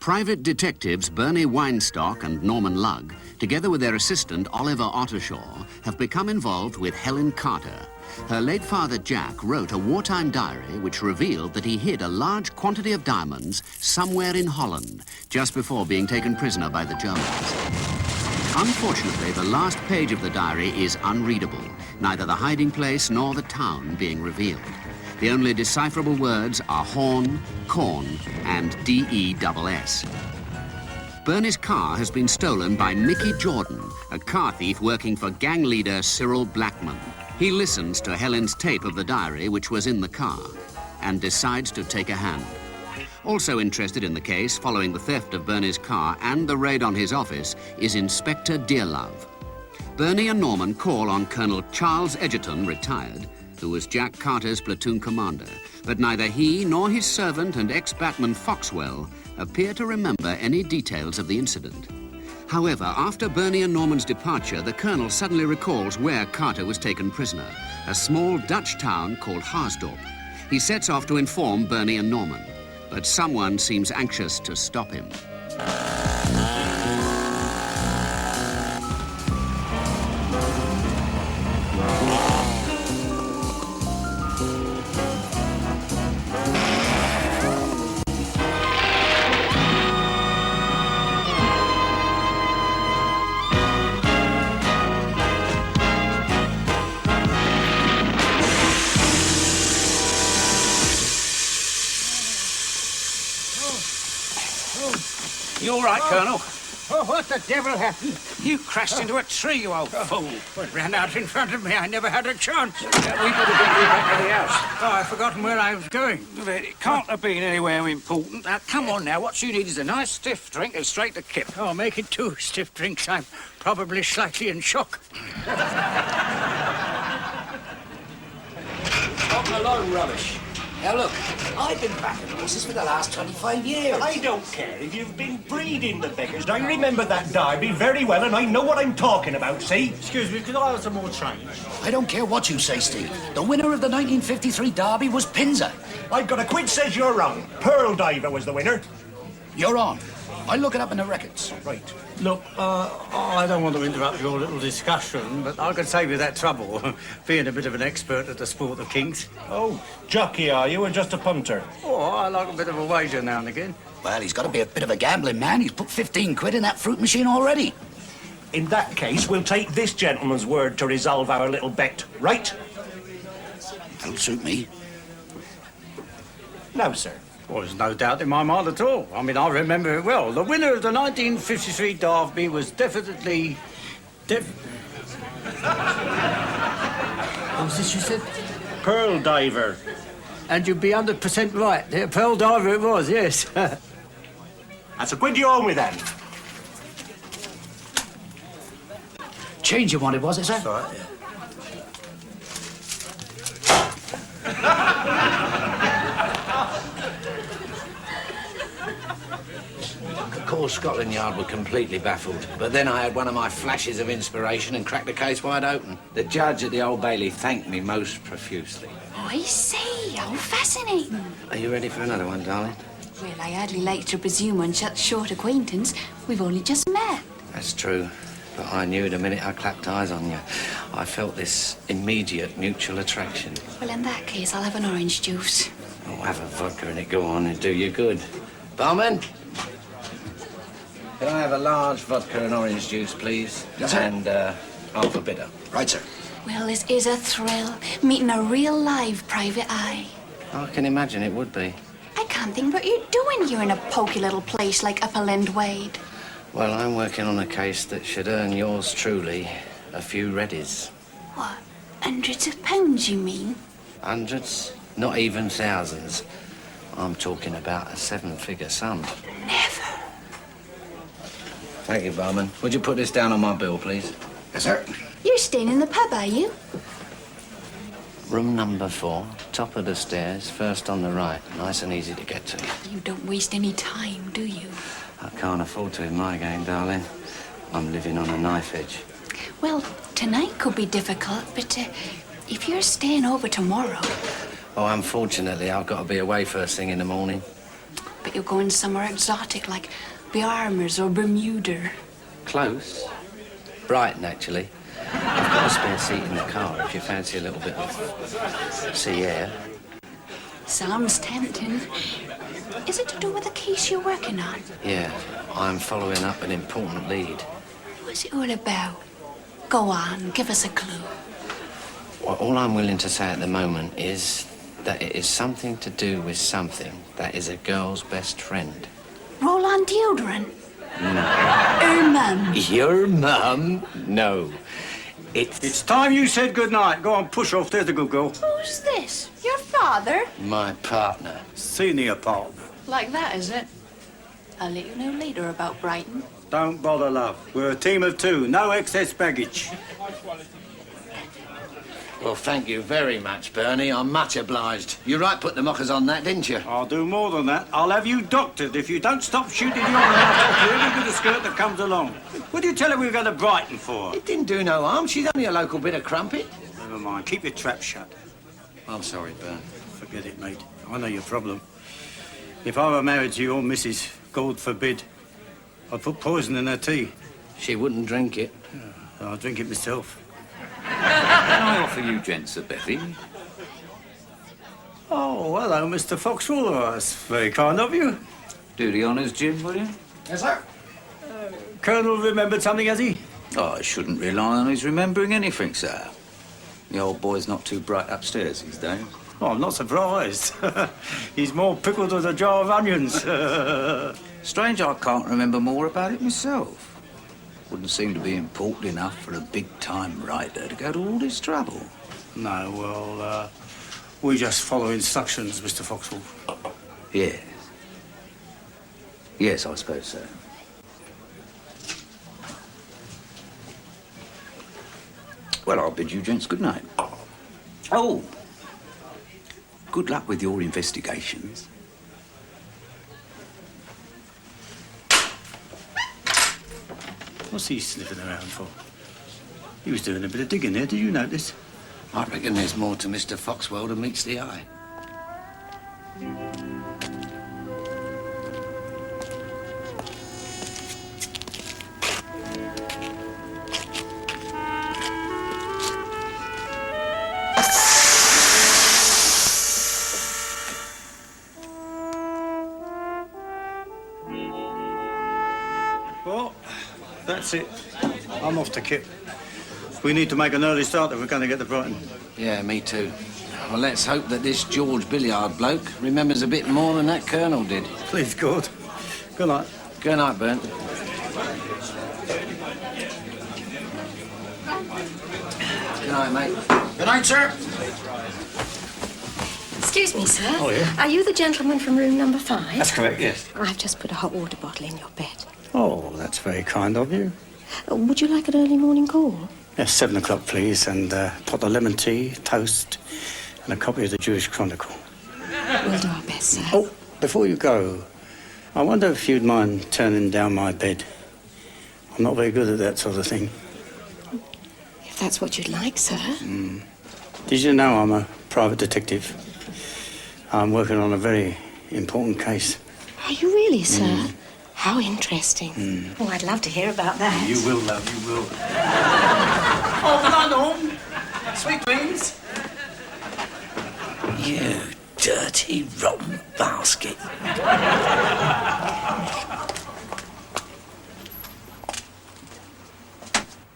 Private detectives Bernie Weinstock and Norman Lugg, together with their assistant Oliver Ottershaw, have become involved with Helen Carter. Her late father Jack wrote a wartime diary which revealed that he hid a large quantity of diamonds somewhere in Holland just before being taken prisoner by the Germans. Unfortunately, the last page of the diary is unreadable, neither the hiding place nor the town being revealed. The only decipherable words are Horn, Corn, and D-E-double-S. Bernie's car has been stolen by Mickey Jordan, a car thief working for gang leader Cyril Blackman. He listens to Helen's tape of the diary, which was in the car, and decides to take a hand. Also interested in the case, following the theft of Bernie's car and the raid on his office, is Inspector Dearlove. Bernie and Norman call on Colonel Charles Edgerton, retired, who was Jack Carter's platoon commander, but neither he nor his servant and ex-Batman Foxwell appear to remember any details of the incident. However, after Bernie and Norman's departure, the colonel suddenly recalls where Carter was taken prisoner, a small Dutch town called Haasdorp. He sets off to inform Bernie and Norman, but someone seems anxious to stop him. You all right, Colonel? Oh, what the devil happened? You crashed into a tree, you old fool. Well, it ran out in front of me. I never had a chance. We could have been back to the house. Oh, I've forgotten where I was going. It can't have been anywhere important. Now, come on now. What you need is a nice stiff drink and straight to Kip. Oh, make it 2 stiff drinks. I'm probably slightly in shock. Not alone rubbish. Now look, I've been backing horses for the last 25 years. I don't care if you've been breeding the beggars. I remember that derby very well, and I know what I'm talking about, see? Excuse me, could I have some more change? I don't care what you say, Steve. The winner of the 1953 derby was Pinzer. I've got a quid says you're wrong. Pearl Diver was the winner. You're on. I'll look it up in the records. Right. Look, I don't want to interrupt your little discussion, but I could save you that trouble, being a bit of an expert at the sport of kings. Oh, jockey are you, or just a punter? Oh, I like a bit of a wager now and again. Well, he's got to be a bit of a gambling man. He's put 15 quid in that fruit machine already. In that case, we'll take this gentleman's word to resolve our little bet, right? That'll suit me. No, sir. Well, there's no doubt in my mind at all. I mean, I remember it well. The winner of the 1953 derby was definitely... What was this you said? Pearl Diver. And you'd be 100% right. Yeah, Pearl Diver it was, yes. That's a quid you owe me, then. Change you wanted, was it, sir? That's right, yeah. Of course, Scotland Yard were completely baffled. But then I had one of my flashes of inspiration and cracked the case wide open. The judge at the Old Bailey thanked me most profusely. I see. How fascinating. Are you ready for another one, darling? Well, I hardly like to presume on such short acquaintance. We've only just met. That's true. But I knew the minute I clapped eyes on you. I felt this immediate mutual attraction. Well, in that case, I'll have an orange juice. Oh, have a vodka and it go on and do you good. Barman? Can I have a large vodka and orange juice, please? Yes, sir. And half a bitter. Right, sir. Well, this is a thrill, meeting a real live private eye. I can imagine it would be. I can't think what you're doing here in a poky little place like Upper Wade. Well, I'm working on a case that should earn yours truly a few reddies. What, hundreds of pounds, you mean? Hundreds? Not even thousands. I'm talking about a 7-figure sum. Never. Thank you, barman. Would you put this down on my bill, please? Yes, sir. You're staying in the pub, are you? Room number 4, top of the stairs, first on the right. Nice and easy to get to. You don't waste any time, do you? I can't afford to in my game, darling. I'm living on a knife edge. Well, tonight could be difficult, but if you're staying over tomorrow... Oh, unfortunately, I've got to be away first thing in the morning. but you're going somewhere exotic like Bahamas or Bermuda. Close. Brighton, actually. I've got a spare seat in the car if you fancy a little bit of sea air. Sounds tempting. Is it to do with the case you're working on? Yeah, I'm following up an important lead. What's it all about? Go on, give us a clue. Well, all I'm willing to say at the moment is that it is something to do with something that is a girl's best friend. Roll on deodorant. Her mum. Your mum? No. It's time you said good night. Go on, push off. There's a good girl. Who's this? Your father? My partner. Senior partner. Like that, is it? I'll let you know later about Brighton. Don't bother, love. We're a team of two. No excess baggage. Well, thank you very much, Bernie. I'm much obliged. You right put the mockers on that, didn't you? I'll do more than that. I'll have you doctored if you don't stop shooting your mouth off to every bit of skirt that comes along. What did you tell her we were going to Brighton for? It didn't do no harm. She's only a local bit of crumpet. Never mind. Keep your trap shut. I'm sorry, Bern. Forget it, mate. I know your problem. If I were married to your missus, God forbid, I'd put poison in her tea. She wouldn't drink it. I'll drink it myself. Can I offer you gents a bevy? Oh, hello, Mr. Foxwell. Oh, that's very kind of you. Do the honours, Jim, will you? Yes, sir. Colonel remembered something, has he? Oh, I shouldn't rely on his remembering anything, sir. The old boy's not too bright upstairs these days. Oh, I'm not surprised. He's more pickled as a jar of onions. Strange I can't remember more about it myself. Wouldn't seem to be important enough for a big-time writer to go to all this trouble. No, well, we just follow instructions, Mr. Foxwell. Yes. Yes, I suppose so. Well, I'll bid you gents good night. Oh! Good luck with your investigations. What's he sniffing around for? He was doing a bit of digging there. Did you notice? I reckon there's more to Mr. Foxwell than meets the eye. Well, that's it. I'm off to Kip. We need to make an early start if we're going to get to Brighton. Yeah, me too. Well, let's hope that this George Billiard bloke remembers a bit more than that Colonel did. Please, God. Good night. Good night, Bern. Good night, mate. Good night, sir. Excuse me, sir. Oh, yeah? Are you the gentleman from room number 5? That's correct, yes. I've just put a hot water bottle in your bed. Oh, that's very kind of you. Would you like an early morning call? Yes, 7 o'clock, please, and a pot of lemon tea, toast, and a copy of the Jewish Chronicle. We'll do our best, sir. Oh, before you go, I wonder if you'd mind turning down my bed. I'm not very good at that sort of thing. If that's what you'd like, sir. Did you know I'm a private detective? I'm working on a very important case. Are you really, sir? How interesting. Oh, I'd love to hear about that. You will, love, you will. Oh, good night, Norm. Sweet dreams. You dirty, rotten basket.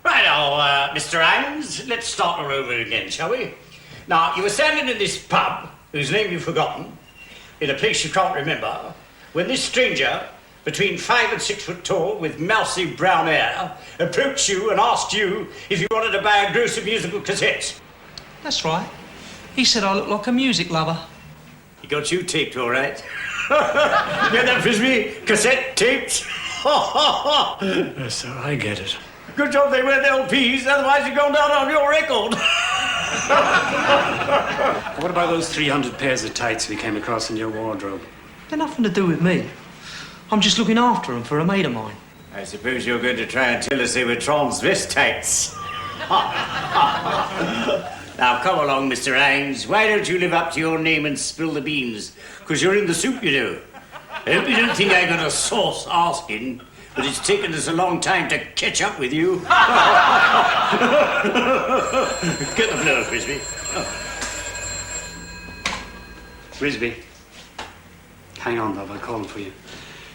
Right, Mr. Ames, let's start her over again, shall we? Now, you were standing in this pub, whose name you've forgotten, in a place you can't remember, when this stranger, between 5 and 6 foot tall, with mousy brown hair, approached you and asked you if you wanted to buy a gross of musical cassettes. That's right. He said I look like a music lover. He got you taped, all right. Get that, Frisbee? Cassette tapes? Yes, sir, I get it. Good job they weren't LPs, otherwise you'd gone down on your record. What about those 300 pairs of tights we came across in your wardrobe? They're nothing to do with me. I'm just looking after them for a mate of mine. I suppose you're going to try and tell us they were transvestites. Now, come along, Mr. Ames. Why don't you live up to your name and spill the beans? Because you're in the soup, you know. I hope you don't think I got a sauce asking, but it's taken us a long time to catch up with you. Get the blower, Frisbee. Frisbee. Hang on, love, I'll call him for you.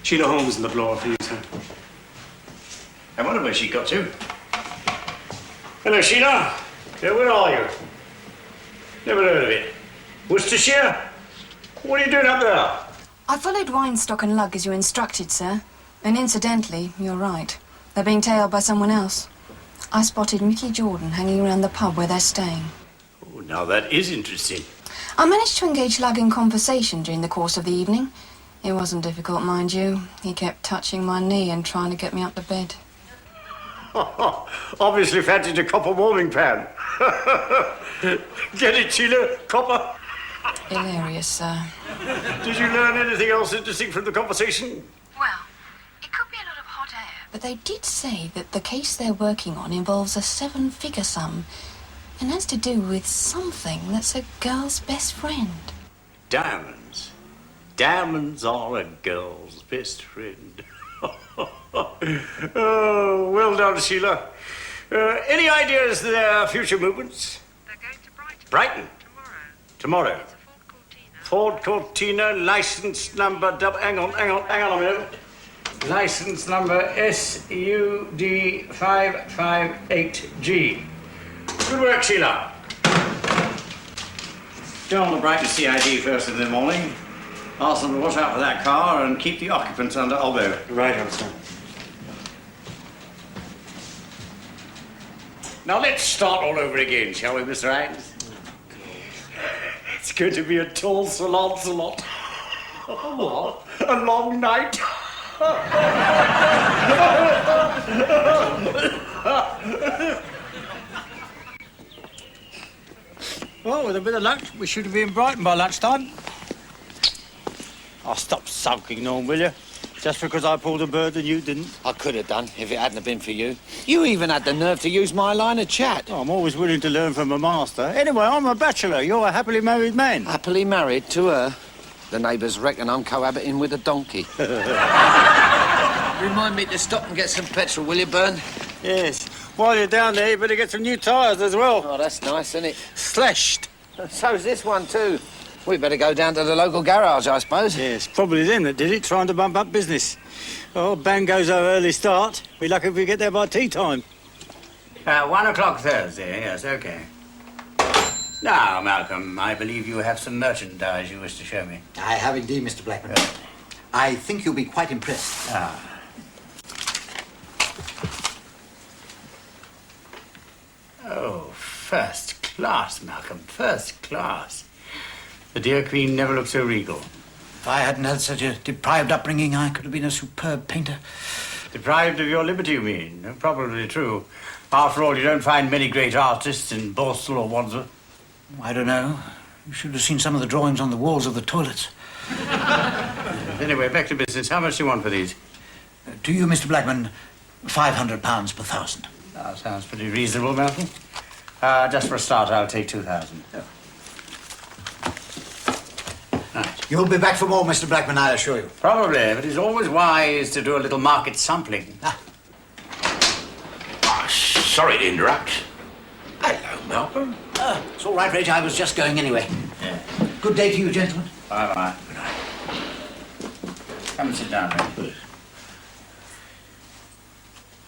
Sheila Holmes in the blower for you, sir. I wonder where she got to. Hello, Sheila. Where are you? Never heard of it. Worcestershire? What are you doing up there? I followed Weinstock and Lug as you instructed, sir. And incidentally, you're right. They're being tailed by someone else. I spotted Mickey Jordan hanging around the pub where they're staying. Oh, now that is interesting. I managed to engage Lug in conversation during the course of the evening. It wasn't difficult, mind you. He kept touching my knee and trying to get me up to bed. Obviously fancied a copper warming pan. Get it, Sheila? Copper? Hilarious, sir. Did you learn anything else interesting from the conversation? Well, it could be a lot of hot air. But they did say that the case they're working on involves a 7-figure sum and has to do with something that's a girl's best friend. Diamonds. Diamonds are a girl's best friend. Oh, well done, Sheila. Any ideas of their future movements? They're going to Brighton. Brighton? Tomorrow. Tomorrow? Ford Cortina, license number... Hang on a minute. License number SUD558G. Good work, Sheila. Go on the Brighton CID first in the morning. Ask them to watch out for that car and keep the occupants under elbow. Right, sir. Now let's start all over again, shall we, Mr. Hines? It's going to be a tall Sir Lancelot. What? A long night. Well, with a bit of luck, we should be in Brighton by lunchtime. Oh, stop sulking, Norm, will you? Just because I pulled a bird and you didn't. I could have done if it hadn't have been for you. You even had the nerve to use my line of chat. Oh, I'm always willing to learn from a master. Anyway, I'm a bachelor. You're a happily married man. Happily married to her. The neighbours reckon I'm cohabiting with a donkey. Remind me to stop and get some petrol, will you, Bern? Yes. While you're down there, you better get some new tyres as well. Oh, that's nice, isn't it? Slashed. So's this one, too. We better go down to the local garage, I suppose. Yes, probably them that did it, trying to bump up business. Oh, bang goes our early start. Be lucky if we get there by tea time. 1 o'clock Thursday, yes, OK. Now, Malcolm, I believe you have some merchandise you wish to show me. I have indeed, Mr. Blackman. I think you'll be quite impressed. Oh, first class, Malcolm, first class. The dear Queen never looked so regal. If I hadn't had such a deprived upbringing, I could have been a superb painter. Deprived of your liberty, you mean? Probably true. After all, you don't find many great artists in Borstal or Wandsworth. I don't know. You should have seen some of the drawings on the walls of the toilets. Anyway, back to business. How much do you want for these? To you, Mr. Blackman, £500 per 1,000. That sounds pretty reasonable, Malcolm. Just for a start, I'll take 2,000. Right. You'll be back for more, Mr. Blackman, I assure you. Probably, but it's always wise to do a little market sampling. Sorry to interrupt. Hello, Malcolm. It's all right, Reg. I was just going anyway. Yeah. Good day to you, gentlemen. Bye-bye. Good night. Come and sit down, Reg.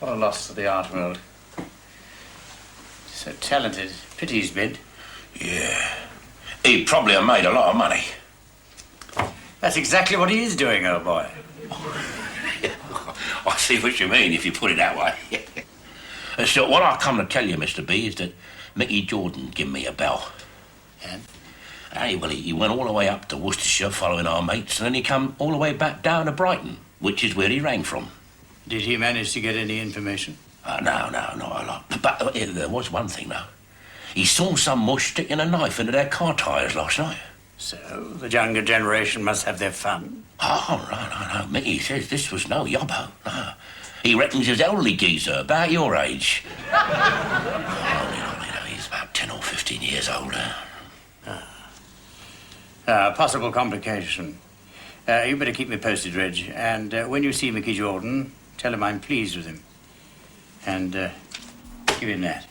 What a loss to the art world. So talented. Pity he's bid. Yeah. He'd probably have made a lot of money. That's exactly what he is doing, old boy. I see what you mean, if you put it that way. So what I come to tell you, Mr. B, is that Mickey Jordan gave me a bell. And? Hey, well, he went all the way up to Worcestershire following our mates, and then he come all the way back down to Brighton, which is where he rang from. Did he manage to get any information? No, not a lot. But there was one thing, though. He saw some mush sticking a knife into their car tyres last night. So, the younger generation must have their fun. Oh, right, no. Mickey says this was no yobbo, no. He reckons his elderly geezer, about your age. He's about 10 or 15 years older. Possible complication. You better keep me posted, Reg. And when you see Mickey Jordan, tell him I'm pleased with him. And give him that.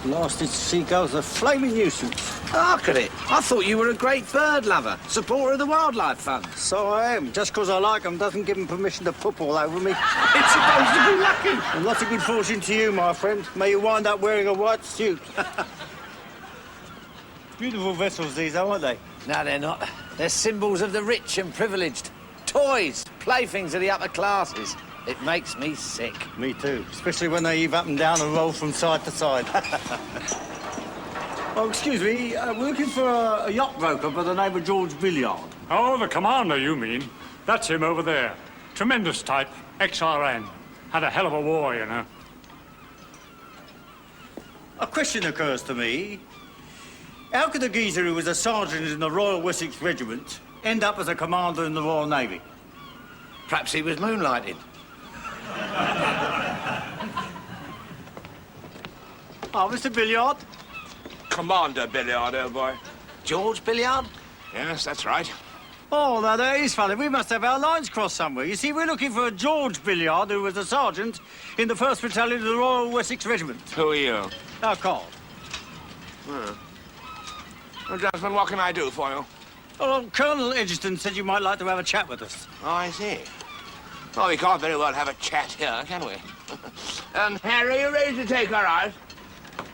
Blasted seagulls are a flaming nuisance. Look at it. I thought you were a great bird lover, supporter of the Wildlife Fund. So I am. Just because I like them doesn't give them permission to poop all over me. It's supposed to be lucky. And lots of good fortune to you, my friend. May you wind up wearing a white suit. Beautiful vessels these are, aren't they? No, they're not. They're symbols of the rich and privileged. Toys, playthings of the upper classes. It makes me sick. Me too. Especially when they heave up and down and roll from side to side. Oh, excuse me. We're looking for a yacht broker by the name of George Billiard. Oh, the commander, you mean? That's him over there. Tremendous type, XRN. Had a hell of a war, you know. A question occurs to me. How could a geezer who was a sergeant in the Royal Wessex Regiment end up as a commander in the Royal Navy? Perhaps he was moonlighting. Oh, Mr. Billiard. Commander Billiard, old boy. George Billiard? Yes, that's right. Oh, now that is funny. We must have our lines crossed somewhere. You see, we're looking for a George Billiard who was a sergeant in the 1st Battalion of the Royal Wessex Regiment. Who are you? Our Carl. Well, gentlemen, what can I do for you? Oh, Colonel Edgerton said you might like to have a chat with us. Oh, I see. Well, we can't very well have a chat here, can we? Harry, you ready to take her out?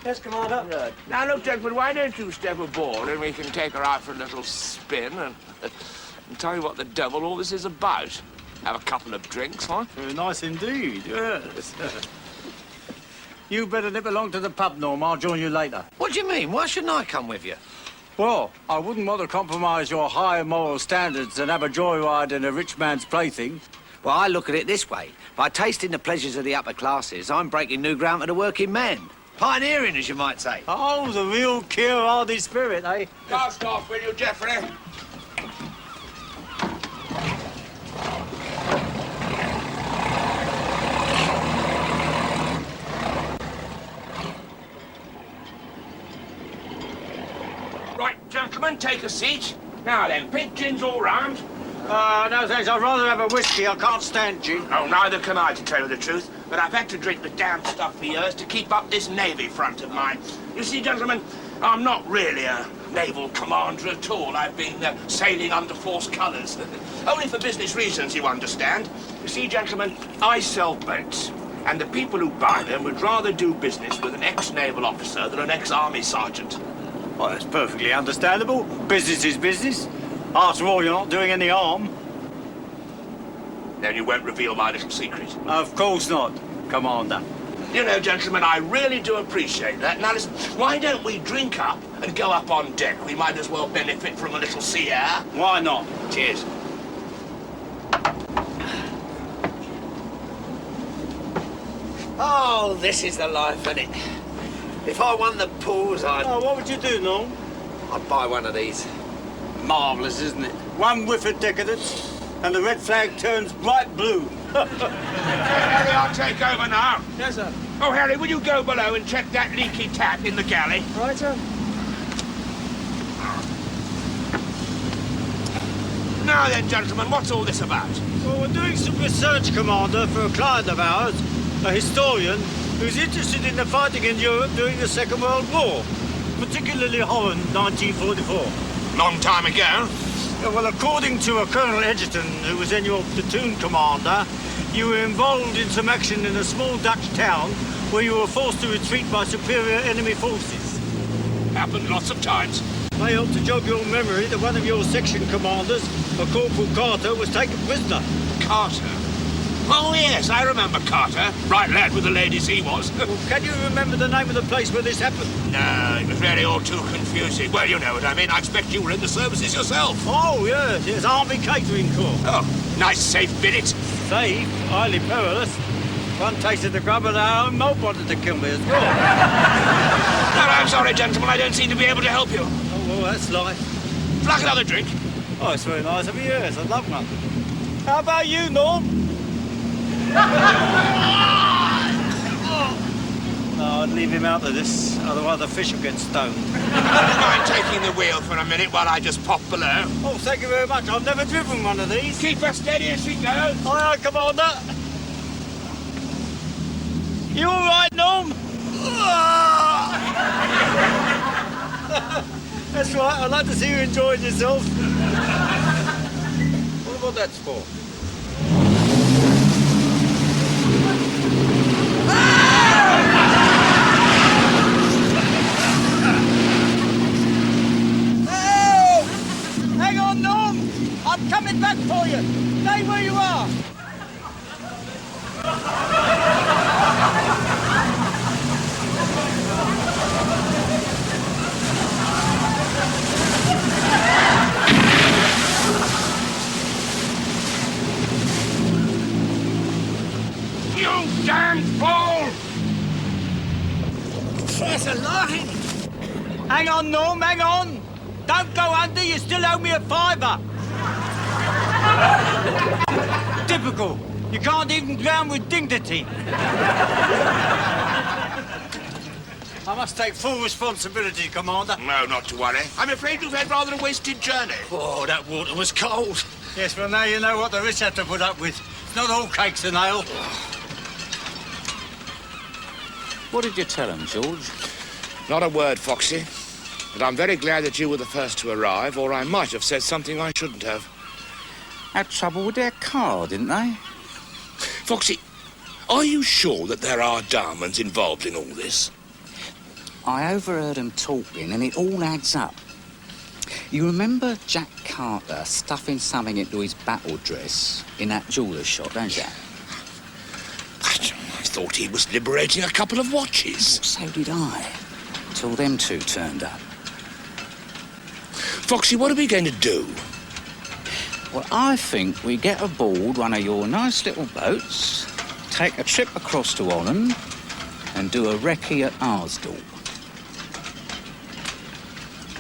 Yes, Commander. Good. Now, look, gentlemen, why don't you step aboard and we can take her out for a little spin and tell you what the devil all this is about. Have a couple of drinks, huh? Very nice indeed, yes. You better nip along to the pub, Norm. I'll join you later. What do you mean? Why shouldn't I come with you? Well, I wouldn't want to compromise your high moral standards and have a joyride in a rich man's plaything. Well, I look at it this way. By tasting the pleasures of the upper classes, I'm breaking new ground for the working men. Pioneering, as you might say. Oh, the real Keir Hardie spirit, eh? Cast off, will you, Geoffrey? Right, gentlemen, take a seat. Now then, pink gins all round. No thanks. I'd rather have a whiskey. I can't stand gin. Oh, neither can I, to tell you the truth. But I've had to drink the damn stuff for years to keep up this navy front of mine. You see, gentlemen, I'm not really a naval commander at all. I've been sailing under false colours. Only for business reasons, you understand. You see, gentlemen, I sell boats. And the people who buy them would rather do business with an ex-naval officer than an ex-army sergeant. Well, that's perfectly understandable. Business is business. After all, you're not doing any harm. Then you won't reveal my little secret. Of course not, Commander. You know, gentlemen, I really do appreciate that. Now, listen, why don't we drink up and go up on deck? We might as well benefit from a little sea air. Why not? Cheers. Oh, this is the life, isn't it? If I won the pools, Oh, what would you do, Norm? I'd buy one of these. Marvellous, isn't it? One whiff of decadence, and the red flag turns bright blue. Harry, I'll take over now. Yes, sir. Oh, Harry, will you go below and check that leaky tap in the galley? Right, sir. Now then, gentlemen, what's all this about? Well, we're doing some research, Commander, for a client of ours, a historian, who's interested in the fighting in Europe during the Second World War, particularly Holland, 1944. Long time ago. Yeah, well, according to a Colonel Edgerton, who was then your platoon commander, you were involved in some action in a small Dutch town where you were forced to retreat by superior enemy forces. Happened lots of times. I hope to jog your memory that one of your section commanders, a Corporal Carter, was taken prisoner. Carter? Oh, yes, I remember Carter. Right lad with the ladies he was. Well, can you remember the name of the place where this happened? No, it was really all too confusing. Well, you know what I mean. I expect you were in the services yourself. Oh, yes, Army Catering Corps. Oh, nice safe billet. Safe, highly perilous. One tasted the grub and our own mob wanted to kill me as well. No, I'm sorry, gentlemen. I don't seem to be able to help you. Oh, well, that's life. Would you like another drink? Oh, it's very nice of you, yes. I'd love one. How about you, Norm? No, I'd leave him out of this, otherwise the fish will get stoned. Mind taking the wheel for a minute while I just pop below? Oh, thank you very much. I've never driven one of these. Keep her steady as she goes. Aye, aye, Commander. You all right, Norm? That's right. I'd like to see you enjoying yourself. What about that's for? Help! Hang on, Norm. I'm coming back for you. Stay where you are. You damn fool! There's a line. Hang on, Norm, hang on. Don't go under, you still owe me a £5. Typical. You can't even drown with dignity. I must take full responsibility, Commander. No, not to worry. I'm afraid you've had rather a wasted journey. Oh, that water was cold. Yes, well, now you know what the rich have to put up with. It's not all cakes and ale. What did you tell him, George? Not a word, Foxy. But I'm very glad that you were the first to arrive, or I might have said something I shouldn't have. Had trouble with their car, didn't they? Foxy, are you sure that there are diamonds involved in all this? I overheard them talking, and it all adds up. You remember Jack Carter stuffing something into his battle dress in that jeweller's shop, don't you? I thought he was liberating a couple of watches. So did I. Till them two turned up. Foxy, what are we going to do? Well, I think we get aboard one of your nice little boats, take a trip across to Holland, and do a recce at Arsdale.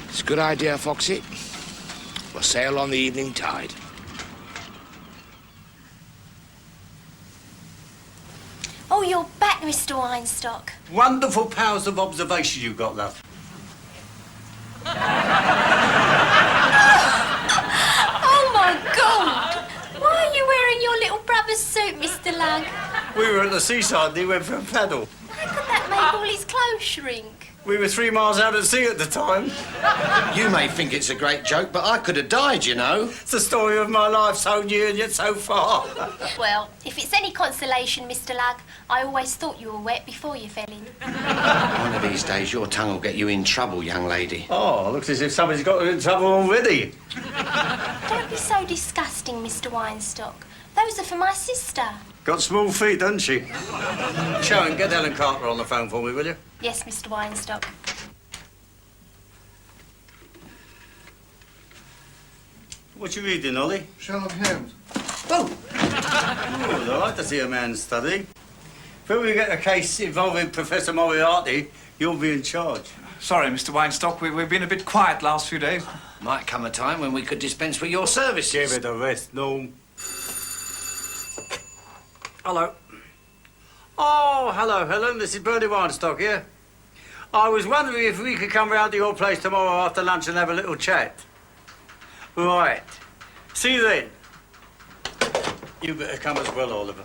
It's a good idea, Foxy. We'll sail on the evening tide. Oh, you're back, Mr. Weinstock. Wonderful powers of observation you've got, love. Oh, my God! Why are you wearing your little brother's suit, Mr. Lugg? We were at the seaside and he went for a paddle. How could that make all his clothes shrink? We were 3 miles out at sea at the time. You may think it's a great joke, but I could have died, you know. It's the story of my life, so near and yet so far. Well, if it's any consolation, Mr. Lugg, I always thought you were wet before you fell in. One of these days, your tongue will get you in trouble, young lady. Oh, looks as if somebody's got her in trouble already. Don't be so disgusting, Mr. Weinstock. Those are for my sister. Got small feet, doesn't she? Sharon, get Helen Carter on the phone for me, will you? Yes, Mr. Weinstock. What you reading, Ollie? Sherlock Holmes. Oh! Oh, I like to see a man study. If we get a case involving Professor Moriarty, you'll be in charge. Sorry, Mr. Weinstock, we've been a bit quiet last few days. Might come a time when we could dispense with your services. Give it a rest, Norm. Hello. Oh, hello, Helen. This is Bernie Weinstock here. I was wondering if we could come round to your place tomorrow after lunch and have a little chat. Right. See you then. You better come as well, Oliver.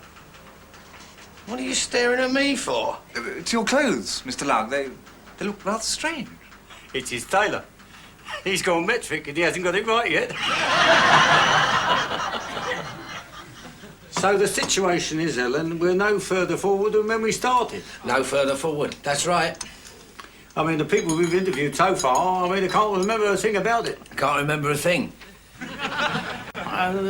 What are you staring at me for? It's your clothes, Mr. Lugg. They look rather strange. It's his tailor. He's gone metric and he hasn't got it right yet. So the situation is, Helen, we're no further forward than when we started. No further forward. That's right. I mean, the people we've interviewed so far, I can't remember a thing about it. I can't remember a thing.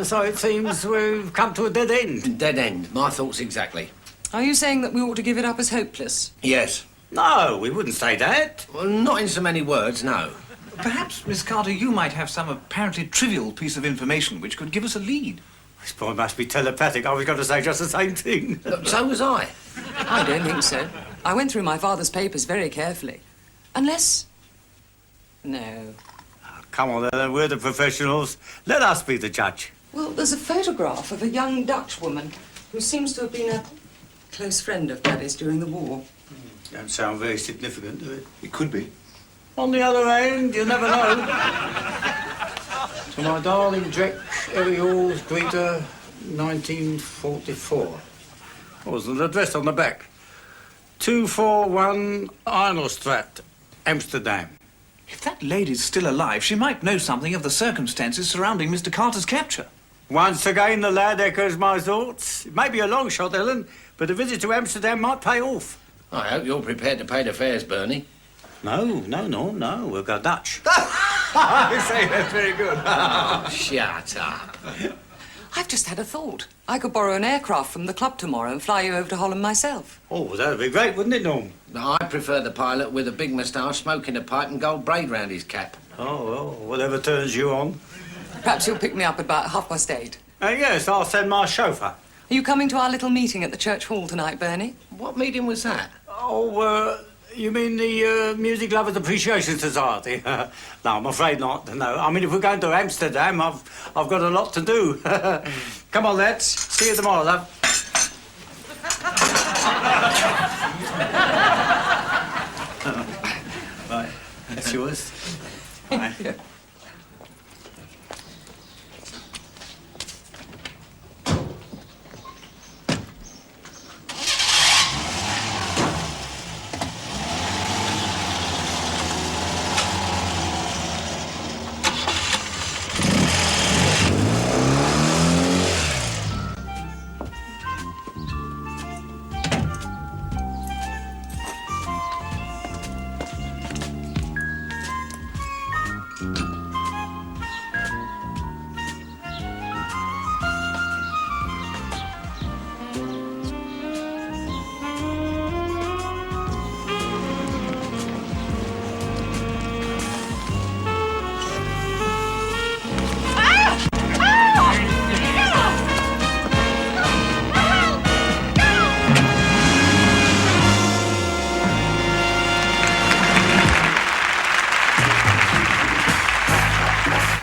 So it seems we've come to a dead end. Dead end. My thoughts exactly. Are you saying that we ought to give it up as hopeless? Yes. No, we wouldn't say that. Well, not in so many words, no. Perhaps, Miss Carter, you might have some apparently trivial piece of information which could give us a lead. This boy must be telepathic. I was going to say just the same thing. Look, so was I. I don't think so. I went through my father's papers very carefully. Unless... No. Come on, Ellen, we're the professionals. Let us be the judge. Well, there's a photograph of a young Dutch woman who seems to have been a close friend of Daddy's during the war. Don't sound very significant, do it? It could be. On the other hand, you never know. To my darling Drex Eriols, Greta, 1944. What was the address on the back? 241 Arnoldstraat, Amsterdam. If that lady's still alive, she might know something of the circumstances surrounding Mr. Carter's capture. Once again, the lad echoes my thoughts. It may be a long shot, Ellen, but a visit to Amsterdam might pay off. I hope you're prepared to pay the fares, Bernie. No, we'll go Dutch. I say that's very good. Oh, shut up. I've just had a thought. I could borrow an aircraft from the club tomorrow and fly you over to Holland myself. Oh, that'd be great, wouldn't it, Norm? I prefer the pilot with a big moustache, smoking a pipe and gold braid round his cap. Oh, well, whatever turns you on. Perhaps you'll pick me up at about 8:30. Yes, I'll send my chauffeur. Are you coming to our little meeting at the church hall tonight, Bernie? What meeting was that? Oh, you mean the Music Lovers Appreciation Society? No, I'm afraid not. No, I mean, if we're going to Amsterdam, I've got a lot to do. Come on, lads. See you tomorrow, love. Right, that's yours. Bye.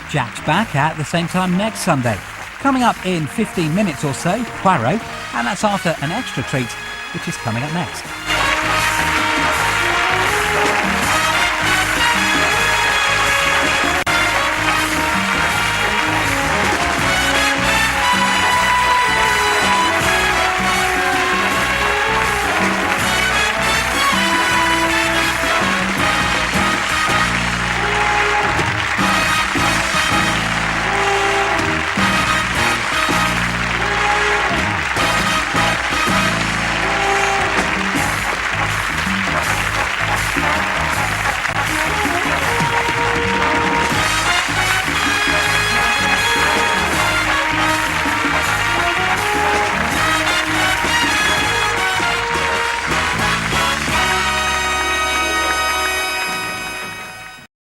Jack's back at the same time next Sunday. Coming up in 15 minutes or so, Poirot, and that's after an extra treat, which is coming up next.